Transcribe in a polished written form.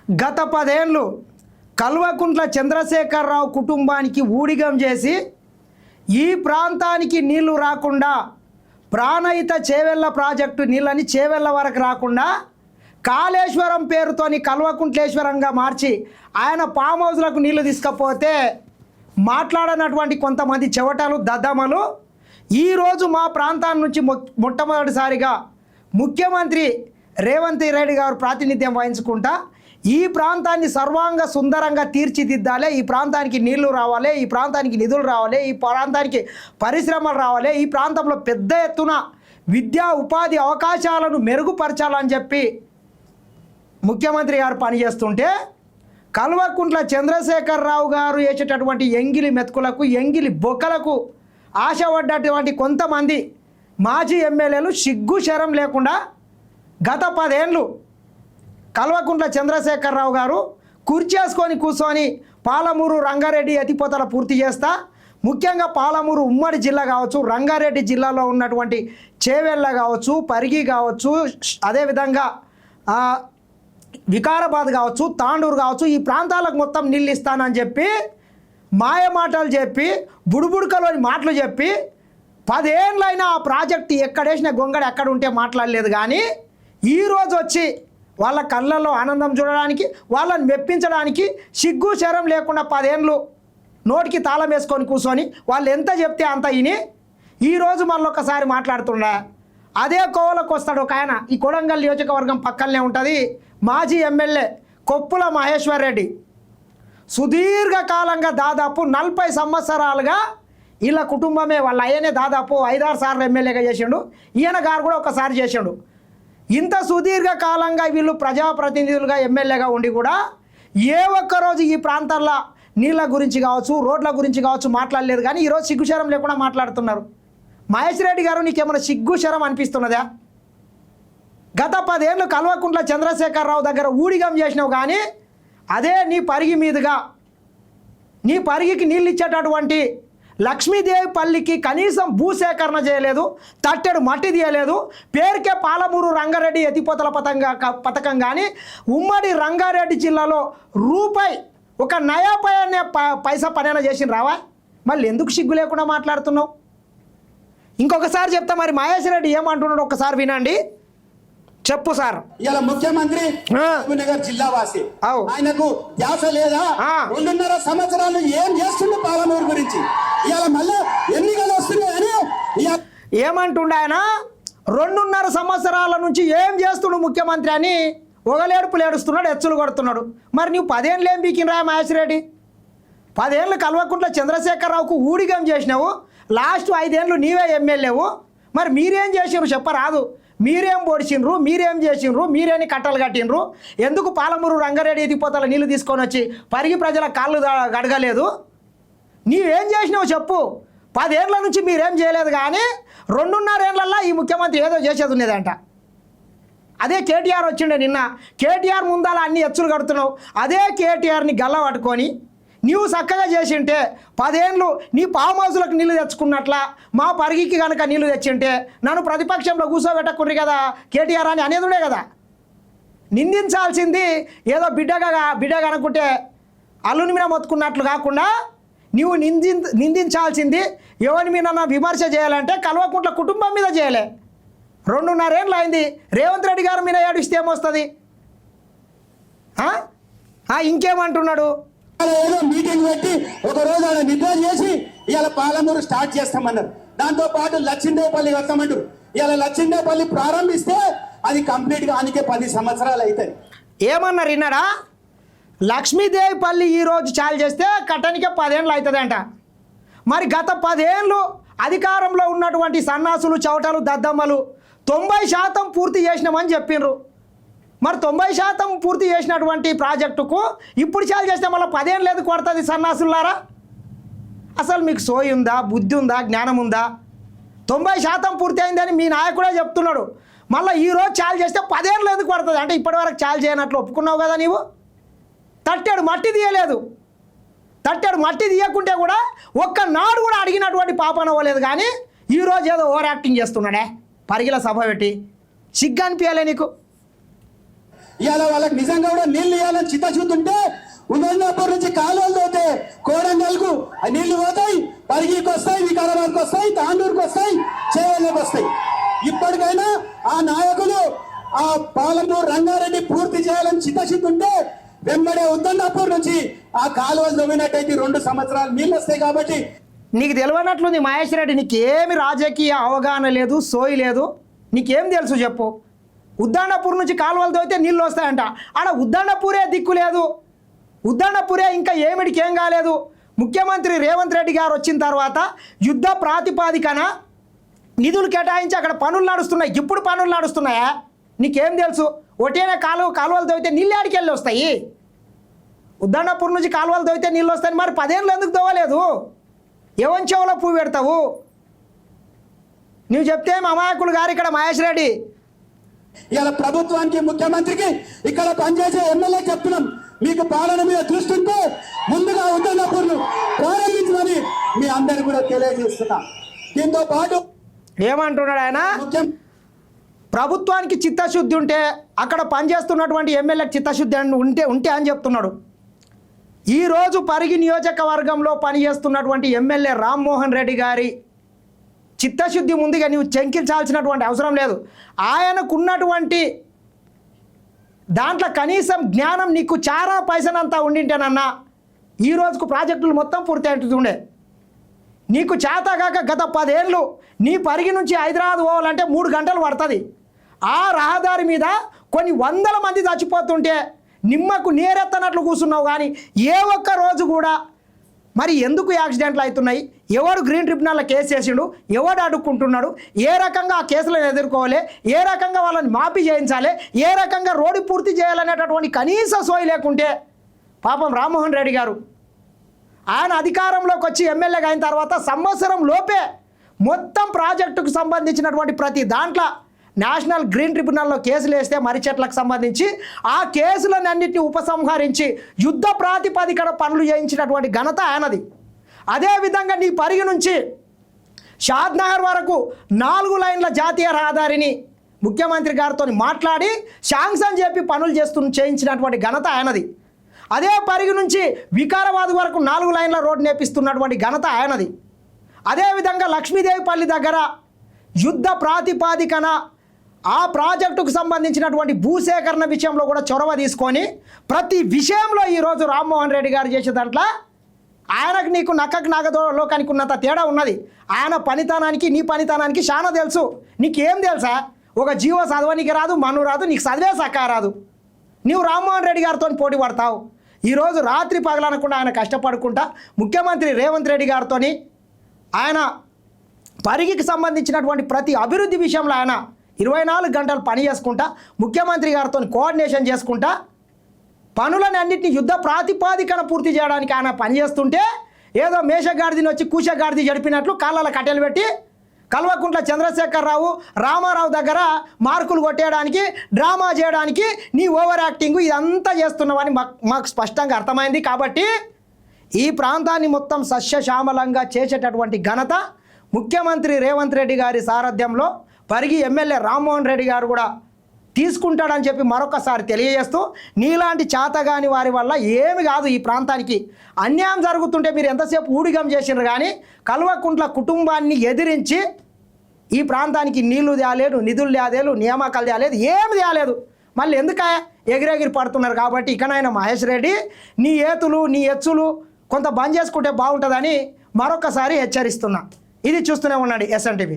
గత 10 ఏళ్ళు కల్వకుంట్ల చంద్రశేఖరరావు కుటుంబానికి ఊడిగం చేసి ఈ ప్రాంతానికి నీళ్లు రాకుండా ప్రాణహిత చేవెళ్ళ ప్రాజెక్టు నీళ్ళని చేవెళ్ళ వరకు రాకుండా కాళేశ్వరం పేరుతోని కల్వకుంట్లేశ్వరంగా మార్చి ఆయన ఫామ్ హౌస్లకు నీళ్లు తీసుకపోతే మాట్లాడనటువంటి కొంతమంది చెవటలు దద్దమలు ఈరోజు మా ప్రాంతం నుంచి మొట్టమొదటిసారిగా ముఖ్యమంత్రి రేవంత్ రెడ్డి గారు ప్రాతినిధ్యం వహించుకుంటా ఈ ప్రాంతాన్ని సర్వాంగ సుందరంగా తీర్చిదిద్దాలి, ఈ ప్రాంతానికి నీళ్లు రావాలి, ఈ ప్రాంతానికి నిధులు రావాలి, ఈ ప్రాంతానికి పరిశ్రమలు రావాలి, ఈ ప్రాంతంలో పెద్ద ఎత్తున విద్యా ఉపాధి అవకాశాలను మెరుగుపరచాలని చెప్పి ముఖ్యమంత్రి గారు పనిచేస్తుంటే కల్వకుంట్ల చంద్రశేఖరరావు గారు వేసేటటువంటి ఎంగిలి మెతుకులకు ఎంగిలి బొక్కలకు ఆశపడ్డటువంటి కొంతమంది మాజీ ఎమ్మెల్యేలు సిగ్గు శరం లేకుండా గత 10 ఏళ్ళు కల్వకుంట్ల చంద్రశేఖరరావు గారు కుర్చేసుకొని కూర్చొని పాలమూరు రంగారెడ్డి ఎత్తిపోతల పూర్తి చేస్తా, ముఖ్యంగా పాలమూరు ఉమ్మడి జిల్లా కావచ్చు, రంగారెడ్డి జిల్లాలో ఉన్నటువంటి చేవెళ్ళ కావచ్చు, పరిగి కావచ్చు, అదేవిధంగా వికారాబాద్ కావచ్చు, తాండూరు కావచ్చు, ఈ ప్రాంతాలకు మొత్తం నీళ్ళు ఇస్తానని చెప్పి మాయ మాటలు చెప్పి బుడుబుడుకలోని మాటలు చెప్పి 10 ఏళ్ళైనా ఆ ప్రాజెక్టు ఎక్కడేసిన గొంగడ ఎక్కడ ఉంటే మాట్లాడలేదు. కానీ ఈరోజు వచ్చి వాళ్ళ కళ్ళల్లో ఆనందం చూడడానికి, వాళ్ళని మెప్పించడానికి సిగ్గు శరం లేకుండా 10 ఏళ్ళు నోటికి తాళం వేసుకొని కూర్చొని వాళ్ళు ఎంత చెప్తే అంత విని ఈరోజు మళ్ళొకసారి మాట్లాడుతుండా. అదే కోవలకు వస్తాడు ఒక ఆయన, ఈ కొడంగల్ నియోజకవర్గం పక్కనే ఉంటుంది, మాజీ ఎమ్మెల్యే కొప్పుల మహేశ్వర్ రెడ్డి. సుదీర్ఘకాలంగా దాదాపు 40 సంవత్సరాలుగా వీళ్ళ కుటుంబమే, వాళ్ళ అయ్యనే దాదాపు 5-6 సార్లు ఎమ్మెల్యేగా చేసిండు, ఈయన గారు కూడా ఒకసారి చేసిండు. ఇంత సుదీర్ఘకాలంగా వీళ్ళు ప్రజాప్రతినిధులుగా ఎమ్మెల్యేగా ఉండి కూడా ఏ ఒక్కరోజు ఈ ప్రాంతాల్లో నీళ్ళ గురించి కావచ్చు, రోడ్ల గురించి కావచ్చు మాట్లాడలేదు. కానీ ఈరోజు సిగ్గుశరం లేకుండా మాట్లాడుతున్నారు. మహేష్ రెడ్డి గారు నీకేమైనా సిగ్గుశరం అనిపిస్తున్నదా? గత 10 ఏళ్ళు కల్వకుంట్ల చంద్రశేఖరరావు దగ్గర ఊడిగం చేసినావు, కానీ అదే నీ పరిగి మీదుగా నీ పరిగికి నీళ్ళు ఇచ్చేటటువంటి లక్ష్మీదేవి పల్లికి కనీసం భూసేకరణ చేయలేదు, తట్టెడు మట్టి తీయలేదు. పేరుకే పాలమూరు రంగారెడ్డి ఎత్తిపోతల పథకం కానీ ఉమ్మడి రంగారెడ్డి జిల్లాలో రూపాయి ఒక నయాపయాన్ని పైసా పనైనా చేసిన రావా? మళ్ళీ ఎందుకు సిగ్గు లేకుండా మాట్లాడుతున్నావు? ఇంకొకసారి చెప్తా, మరి మహేష్ రెడ్డి ఏమంటున్నాడు ఒక్కసారి వినండి. చెప్పు సార్. ఇలా ముఖ్యమంత్రి నగర్ జిల్లా వాసి, ఆయనకు ధ్యాస లేదా? 2.5 సంవత్సరాలు ఏం చేస్తుండే పాలమూరు గురించి? ఇలా మళ్ళీ ఎన్నికలు వస్తున్నాయని ఏమంటుండే ఆయన? 2.5 సంవత్సరాల నుంచి ఏం చేస్తుండు ముఖ్యమంత్రి అని ఒగలేడుపులు ఏడుస్తున్నాడు, ఎచ్చులు కొడుతున్నాడు. మరి నువ్వు 10 ఏళ్ళు ఏం బీకినరా మహేష్ రెడ్డి? 10 ఏళ్ళు కల్వకుంట్ల చంద్రశేఖరరావుకు ఊడిగం చేసినావు, లాస్ట్ 5 ఏళ్ళు నీవే ఎమ్మెల్యేవు. మరి మీరేం చేసినారు చెప్పరాదు? మీరేం పొడిచిండ్రు, మీరేం చేసిండ్రు, మీరేని కట్టలు కట్టిండ్రు? ఎందుకు పాలమూరు రంగారెడ్డి ఎత్తిపోతల నీళ్ళు తీసుకొని వచ్చి పరిగి ప్రజల కాళ్ళు గడగలేదు? నీవేం చేసినావు చెప్పు? 10 ఏళ్ళ నుంచి మీరేం చేయలేదు, కానీ 2.5 ఏళ్ళల్లో ఈ ముఖ్యమంత్రి ఏదో చేసేది ఉన్నదంట. అదే కేటీఆర్ వచ్చిండే నిన్న, కేటీఆర్ ముందాల అన్ని ఎచ్చులు కడుతున్నావు. అదే కేటీఆర్ని గల్ల పట్టుకొని నీవు చక్కగా చేసింటే 10 ఏళ్ళు నీ ఫామ్ హౌస్లకు నీళ్ళు తెచ్చుకున్నట్ల మా పరిగికి కనుక నీళ్ళు తెచ్చింటే నన్ను ప్రతిపక్షంలో కూర్చోబెట్టకుండ్రి కదా కేటీఆర్ అని అనేది ఉండే కదా. నిందించాల్సింది ఏదో బిడ్డగా అనుకుంటే అల్లుని మీద మొత్తుకున్నట్లు కాకుండా నీవు నిందించాల్సింది ఎవరి మీద విమర్శ చేయాలంటే కల్వకుంట్ల కుటుంబం మీద చేయలే. 2.5 ఏళ్ళు అయింది, రేవంత్ రెడ్డి గారి మీద ఏడిస్తే ఏమొస్తుంది? ఇంకేమంటున్నాడు? మీటింగ్ పెట్టి ఒక రోజు ఆడ నిద్ర చేసి ఇవాళ పాలమూరు స్టార్ట్ చేస్తామన్నారు. దాంతో పాటు లక్ష్మీదేవిపల్లి వస్తామంటారు. ఇవాళ లక్ష్మీదేవిపల్లి ప్రారంభిస్తే అది కంప్లీట్ గా ఆనికే 10 సంవత్సరాలు అవుతుంది. ఏమన్నారు విన్నాడా? లక్ష్మీదేవిపల్లి ఈరోజు చాలు చేస్తే కట్టనికే 10 ఏళ్ళు అవుతుందంట. మరి గత 10 ఏళ్ళు అధికారంలో ఉన్నటువంటి సన్నాసులు, చవటలు, దద్దమ్మలు 90% పూర్తి చేసినామని చెప్పిండ్రు. మరి 90% పూర్తి చేసినటువంటి ప్రాజెక్టుకు ఇప్పుడు చాలు చేస్తే మళ్ళీ 10 ఏళ్ళు లేదు కొడుతుంది సన్నాసులారా? అసలు మీకు సోయి ఉందా, బుద్ధి ఉందా, జ్ఞానం ఉందా? 90% పూర్తి అయిందని మీ నాయకుడే చెప్తున్నాడు. మళ్ళీ ఈరోజు చాలు చేస్తే 10 ఏళ్ళు ఎందుకు పడుతుంది? అంటే ఇప్పటివరకు చాలు చేయనట్లు ఒప్పుకున్నావు కదా నీవు. తట్టెడు మట్టి తీయలేదు, తట్టెడు మట్టి తీయకుంటే కూడా ఒక్కనాడు కూడా అడిగినటువంటి పాపన అవ్వలేదు. కానీ ఈరోజు ఏదో ఓవర్ యాక్టింగ్ చేస్తున్నాడే పరిగిల సభ పెట్టి. సిగ్గు అనిపించాలే నీకు? ఇవాళ వాళ్ళకి నిజంగా కూడా నీళ్లు ఇవ్వాలని చిత్తశుద్ధి ఉంటే ఉన్నప్పటి నుంచి కాలువలు తోతే కోడంగల్కు ఆ నీళ్లు పోతాయి, పరిగికి వస్తాయి, వికారాబాద్కి వస్తాయి, తాండూరుకి వస్తాయి, చేవల్లోకి వస్తాయి. ఇప్పటికైనా ఆ నాయకులు ఆ పాలమూరు రంగారెడ్డి పూర్తి చేయాలని చిత్తశుద్ధి ఉంటే వెంబడే ఉద్దన్నపూర్ నుంచి ఆ కాలువలు తవ్వినట్టయితే 2 సంవత్సరాలు నీళ్ళు వస్తాయి. కాబట్టి నీకు తెలియనట్లుంది మహేష్ రెడ్డి, నీకేమి రాజకీయ అవగాహన లేదు, సోయి లేదు, నీకేం తెలుసు చెప్పు. ఉద్దానపూర్ నుంచి కాలువలు తోయితే నీళ్ళు వస్తాయంట. ఆడ ఉద్దానపూరే దిక్కు లేదు, ఉద్దానపూరే ఇంకా ఏమిటికి ఏం కాలేదు. ముఖ్యమంత్రి రేవంత్ రెడ్డి గారు వచ్చిన తర్వాత యుద్ధ ప్రాతిపాదికన నిధులు కేటాయించి అక్కడ పనులు నడుస్తున్నాయి. ఇప్పుడు పనులు నడుస్తున్నాయా? నీకేం తెలుసు? ఒకటేనే కాలువలు తవ్వితే నీళ్ళు ఆడికి వెళ్ళి వస్తాయి. ఉద్దానపూర్ నుంచి కాలువలు తవ్వితే నీళ్ళు వస్తాయి, మరి 10 ఏళ్ళు ఎందుకు తవ్వలేదు? ఎవరి చెవులో పువ్వు పెడతావు? నువ్వు చెప్తే అమాయకులు గారు ఇక్కడ మహేష్ రెడ్డి. ఇలా ప్రభుత్వానికి ముఖ్యమంత్రికి ఇక్కడ పనిచేసే ఎమ్మెల్యే చెప్తున్నాం, మీకు పాలన మీద దృష్టి ఉంటే ముందుగా ఉద్దన్నపూర్ను ప్రారంభించమని మీ అందరికీ కూడా తెలియజేస్తున్నా. దీంతో పాటు ఏమంటున్నాడు ఆయన? ప్రభుత్వానికి చిత్తశుద్ధి ఉంటే అక్కడ పనిచేస్తున్నటువంటి ఎమ్మెల్యేకి చిత్తశుద్ధి ఉంటే అని చెప్తున్నాడు. ఈరోజు పరిగి నియోజకవర్గంలో పనిచేస్తున్నటువంటి ఎమ్మెల్యే రామ్మోహన్ రెడ్డి గారి చిత్తశుద్ధి ముందుగా నువ్వు చెంకించాల్సినటువంటి అవసరం లేదు. ఆయనకున్నటువంటి దాంట్లో కనీసం జ్ఞానం నీకు చారా పైసనంతా ఉండింటేనన్నా ఈ రోజుకు ప్రాజెక్టులు మొత్తం పూర్తి అవుతుండే. నీకు చేతగాక గత 10 ఏళ్ళు నీ పరిగి నుంచి హైదరాబాద్ పోవాలంటే 3 గంటలు పడుతుంది. ఆ రహదారి మీద కొన్ని 100 మంది చచ్చిపోతుంటే నిమ్మకు నేరెత్తనట్లు కూర్చున్నావు. కానీ ఏ ఒక్క రోజు కూడా మరి ఎందుకు యాక్సిడెంట్లు అవుతున్నాయి, ఎవడు గ్రీన్ ట్రిబ్యునల్లో కేసు వేసిండు, ఎవడు అడుక్కుంటున్నాడు, ఏ రకంగా ఆ కేసులను ఎదుర్కోవాలి, ఏ రకంగా వాళ్ళని మాఫీ చేయించాలి, ఏ రకంగా రోడ్డు పూర్తి చేయాలనేటటువంటి కనీస సోయి లేకుంటే పాపం రామ్మోహన్ రెడ్డి గారు ఆయన అధికారంలోకి వచ్చి ఎమ్మెల్యేగా అయిన తర్వాత సంవత్సరం లోపే మొత్తం ప్రాజెక్టుకు సంబంధించినటువంటి ప్రతి దాంట్లో నేషనల్ గ్రీన్ ట్రిబ్యునల్లో కేసులు వేస్తే మర్రి చెట్లకు సంబంధించి ఆ కేసులన్నింటినీ ఉపసంహరించి యుద్ధ ప్రాతిపదికన పనులు చేయించినటువంటి ఘనత ఆయనది. అదేవిధంగా నీ పరిగి నుంచి షాద్నగర్ వరకు 4 లైన్ల జాతీయ రహదారిని ముఖ్యమంత్రి గారితో మాట్లాడి శాంక్షన్ చెప్పి పనులు చేయించినటువంటి ఘనత ఆయనది. అదే పరిగి నుంచి వికారాబాద్ వరకు 4 లైన్ల రోడ్డు నేపిస్తున్నటువంటి ఘనత ఆయనది. అదేవిధంగా లక్ష్మీదేవిపల్లి దగ్గర యుద్ధ ప్రాతిపాదికన ఆ ప్రాజెక్టుకు సంబంధించినటువంటి భూసేకరణ విషయంలో కూడా చొరవ తీసుకొని ప్రతి విషయంలో ఈరోజు రామ్మోహన్ రెడ్డి గారు చేసే దాంట్లో ఆయనకు నీకు నక్కకు నాగలోకానికి ఉన్నంత తేడా ఉన్నది. ఆయన పనితనానికి నీ పనితనానికి చాలా తెలుసు. నీకేం తెలుసా? ఒక జీవో చదవనికి రాదు, మను రాదు, నీకు చదివే సక్క రాదు. నీవు రామ్మోహన్ రెడ్డి గారితో పోటీ పడతావు. ఈరోజు రాత్రి పగలనకుండా ఆయన కష్టపడుకుంటా ముఖ్యమంత్రి రేవంత్ రెడ్డి గారితో ఆయన పరిగికి సంబంధించినటువంటి ప్రతి అభివృద్ధి విషయంలో ఆయన 24 గంటలు పని చేసుకుంటా ముఖ్యమంత్రి గారితో కోఆర్డినేషన్ చేసుకుంటా పనులని అన్నింటినీ యుద్ధ ప్రాతిపాదికన పూర్తి చేయడానికి ఆయన పనిచేస్తుంటే ఏదో మేషగాడిదిని వచ్చి కూషగాడిది జడిపినట్లు కాళ్ళ కట్టెలు పెట్టి కల్వకుంట్ల చంద్రశేఖరరావు రామారావు దగ్గర మార్కులు కొట్టేయడానికి డ్రామా చేయడానికి నీ ఓవర్ యాక్టింగ్ ఇదంతా చేస్తున్నావని మాకు స్పష్టంగా అర్థమైంది. కాబట్టి ఈ ప్రాంతాన్ని మొత్తం సస్యశ్యామలంగా చేసేటటువంటి ఘనత ముఖ్యమంత్రి రేవంత్ రెడ్డి గారి సారథ్యంలో పరిగి ఎమ్మెల్యే రామ్మోహన్ రెడ్డి గారు కూడా తీసుకుంటాడని చెప్పి మరొకసారి తెలియజేస్తూ నీలాంటి చేతగాని వారి వల్ల ఏమి కాదు. ఈ ప్రాంతానికి అన్యాయం జరుగుతుంటే మీరు ఎంతసేపు ఊడిగం చేసినారు కానీ కల్వకుంట్ల కుటుంబాన్ని ఎదిరించి ఈ ప్రాంతానికి నీళ్లు తేలేదు, నిధులు తేలేదు, నియామకాలు తేలేదు, ఏమి తేలేదు. మళ్ళీ ఎందుక ఎగిరెగిరి పడుతున్నారు. కాబట్టి ఇకనైనా మహేష్ రెడ్డి నీ ఏతులు నీ ఎచ్చులు కొంత బంద్ చేసుకుంటే బాగుంటుందని మరొకసారి హెచ్చరిస్తున్నా. ఇది చూస్తూనే ఉండండి SN TV.